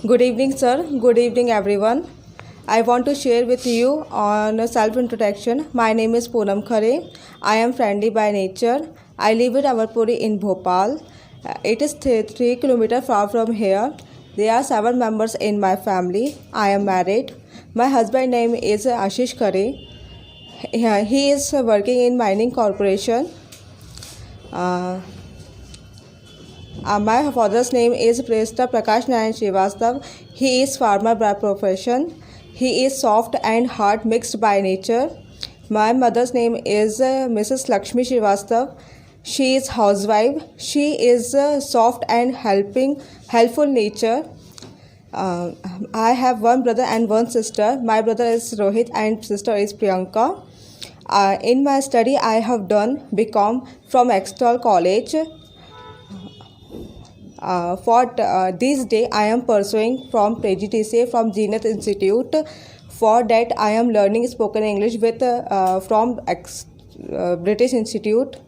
Good evening, sir. Good evening, everyone. I want to share with you on self introduction. My name is Poonam Khare. I am friendly by nature. I live at Amarpuri in Bhopal. It is 3 kilometers far from here. There are 7 members in my family. I am married. My husband name is Ashish Khare. He is working in mining corporation. Uh, my father's name is Presta Prakash Narayan Srivastav. He is farmer by profession. He is soft and hard mixed by nature. My mother's name is Mrs. Lakshmi Srivastav. She is housewife. She is soft and helpful nature. I have one brother and one sister. My brother is Rohit and sister is Priyanka. In my study, I have done BCom from Extol College. For this day, I am pursuing from PGTCA from Zenith Institute. For that, I am learning spoken English with from British Institute.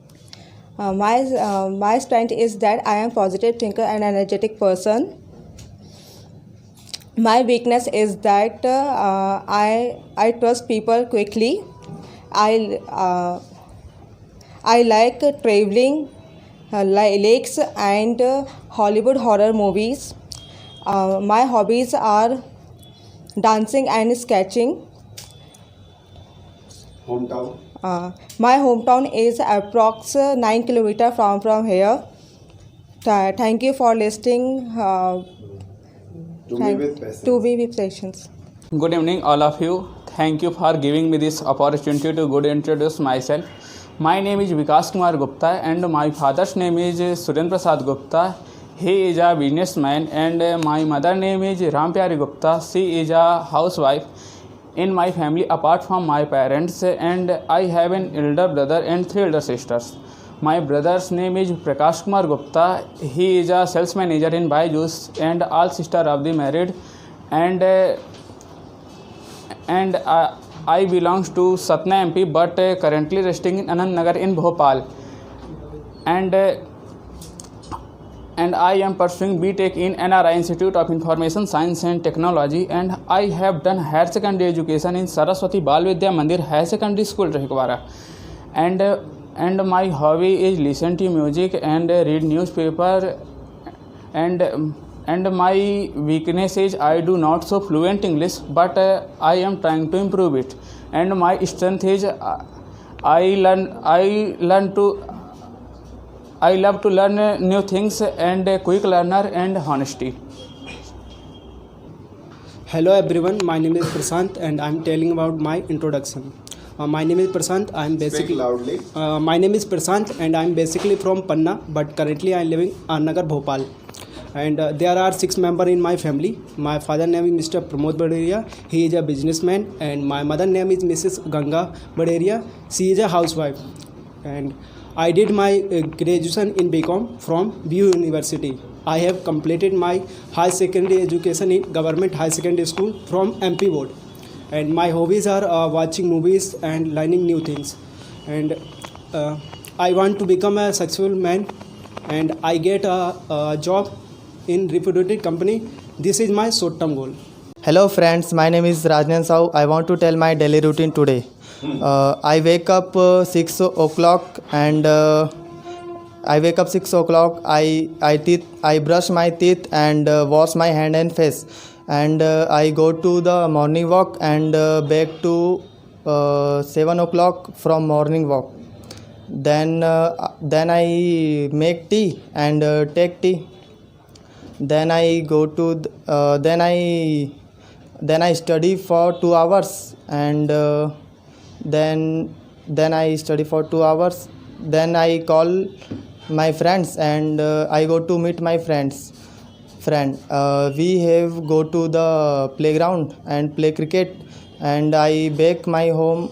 My strength is that I am positive thinker and energetic person. My weakness is that I trust people quickly. I like traveling, lakes and Hollywood horror movies. My hobbies are dancing and sketching. Hometown? My hometown is approx 9 kilometers from here. Thank you for listening. To be with patience. To be with patience. Good evening, all of you. Thank you for giving me this opportunity to good introduce myself. My name is Vikas Kumar Gupta and my father's name is Surendra Prasad Gupta. He is a businessman and my mother name is Rampyari Gupta. She is a housewife. In my family, apart from my parents, and I have an elder brother and 3 elder sisters. My brother's name is Prakash Kumar Gupta. He is a sales manager in Byju's and all sister of the married. And I belongs to Satna MP but currently resting in Anand Nagar in Bhopal. And I am pursuing BTech in NRI Institute of Information Science and Technology, and I have done higher secondary education in Saraswati Bal Vidya Mandir Higher Secondary School Rehikwara. And my hobby is listen to music and read newspaper, and my weakness is I do not so fluent English, but I am trying to improve it. And my strength is I love to learn new things and a quick learner and honesty. Hello everyone, my name is Prashant and I'm telling about my introduction. My name is Prashant. Speak loudly. My name is Prashant and I'm basically from Panna, but currently I'm living in Nagar, Bhopal. And there are 6 members in my family. My father name is Mr. Pramod Baderia. He is a businessman, and my mother name is Mrs. Ganga Baderia. She is a housewife. And I did my graduation in BCom from BU University. I have completed my high secondary education in Government High Secondary School from MP Board. And my hobbies are watching movies and learning new things. And I want to become a successful man, and I get a job in reputed company. This is my short-term goal. Hello friends, my name is Rajnan Sahu. I want to tell my daily routine today. I wake up 6 o'clock and I brush my teeth and wash my hand and face, and I go to the morning walk and back to 7 o'clock from morning walk. Then I make tea and take tea. Then I go to then I study for 2 hours, and then I study for 2 hours. Then I call my friends and I go to meet my friend. We have go to the playground and play cricket, and I back my home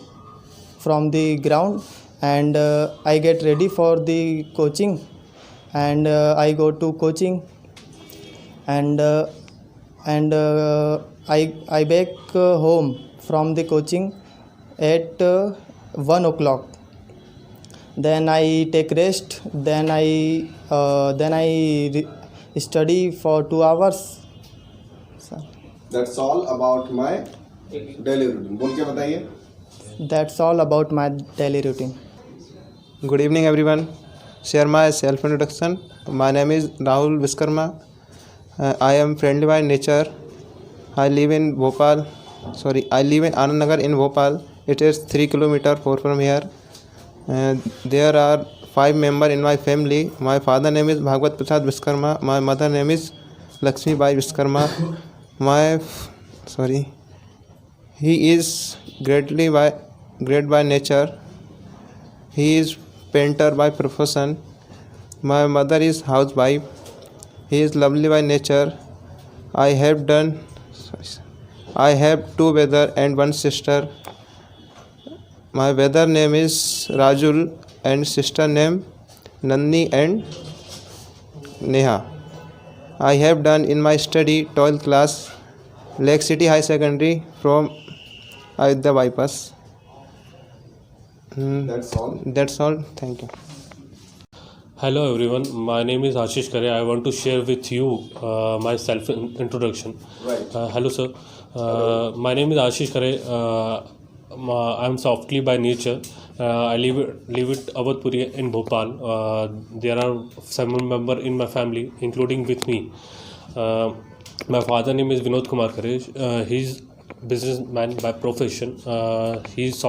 from the ground, and I get ready for the coaching, and I go to coaching, and I back home from the coaching at 1 o'clock. Then I take rest. Then I study for 2 hours. sir. That's all about my daily routine. बोल के बताइए. That's all about my daily routine. Good evening, everyone. Share my self introduction. My name is Rahul Viskarma. I am friendly by nature. I live in Bhopal. I live in Anand Nagar in Bhopal. It is 3 kilometers from here. There are 5 members in my family. My father name is Bhagwat Prasad Viskarma. My mother name is Lakshmi Bai Viskarma. He is great by nature. He is painter by profession. My mother is housewife. He is lovely by nature. I have 2 brothers and 1 sister. My brother name is Rajul and sister name Nandini and Neha. I have done in my study 12th class, Lake City High Secondary from Ayodhya Bypass. That's all. That's all. Thank you. Hello everyone, my name is Ashish Kare. I want to share with you my self introduction. Right. Hello sir. My name is Ashish Kare. I am softly by nature. I live at Awadhpuri in Bhopal. There are 7 members in my family, including with me. My father name is Vinod Kumar Kare. He's businessman by profession. He's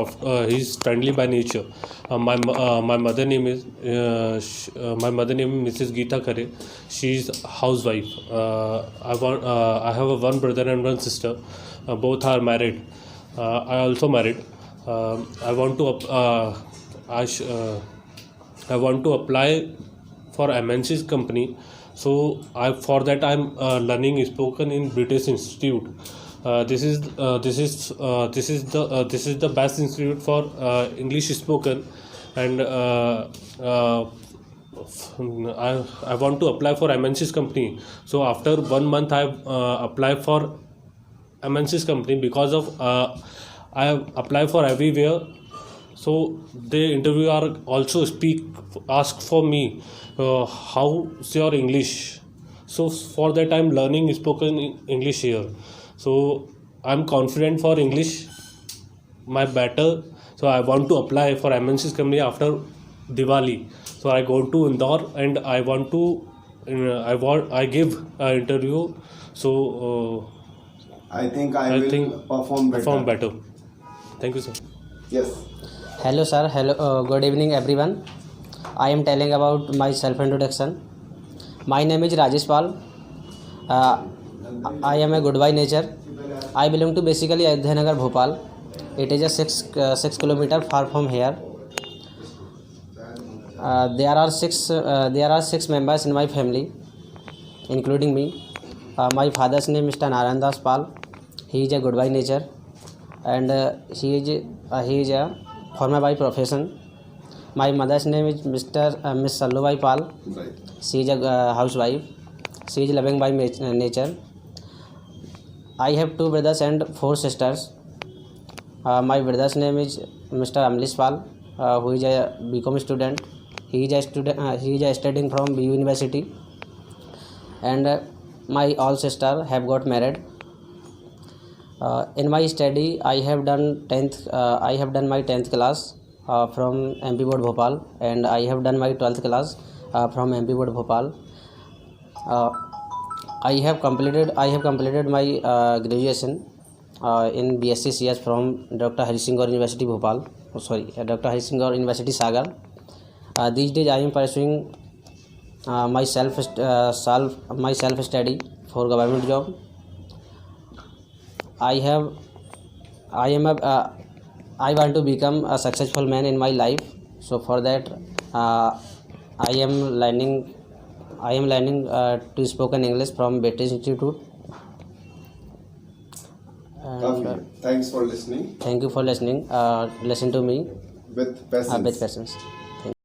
friendly by nature. My mother name is Mrs. Geeta Kare. She's housewife. I have 1 brother and 1 sister. Both are married. I also married. I want to apply for MNC's company. So for that I'm learning spoken in British Institute. This is the best institute for English spoken, and I want to apply for MNC's company. So after 1 month I apply for MNC's company because of I have applied for everywhere. So the interviewer also ask for me how's your English. So for that I'm learning spoken English here. So I'm confident for English my better. So I want to apply for MNC's company after Diwali. So I go to Indore and I give an interview. So I think I will perform better. Thank you, sir. Yes. Hello sir, good evening everyone. I am telling about my self introduction. My name is Rajesh Pal. I am a good by nature. I belong to basically Ayodhya Nagar, Bhopal. It is a 6 kilometer far from here. There are six members in my family, including me. My father's name is Mr. Narayan Das Pal. He is a good by nature, and he is a farmer by profession. My mother's name is Miss Sallubai Pal. Right. She is a housewife. She is loving by nature. I have 2 brothers and 4 sisters. My brother's name is Mr. Amlish Pal, who is a BCom student. He is studying from BU University. And my all sisters have got married. In my study, I have done my 10th class from MP Board Bhopal, and I have done my 12th class from MP Board Bhopal. I have completed my graduation in BSc CS from Dr. Hari Singh Gaur University Bhopal. Dr. Hari Singh Gaur University Sagar. These days I am pursuing my self study for government job. I want to become a successful man in my life. So for that, I am learning to spoken English from British Institute. And, Thanks for listening. thank you for listening. Listen to me With patience. with patience.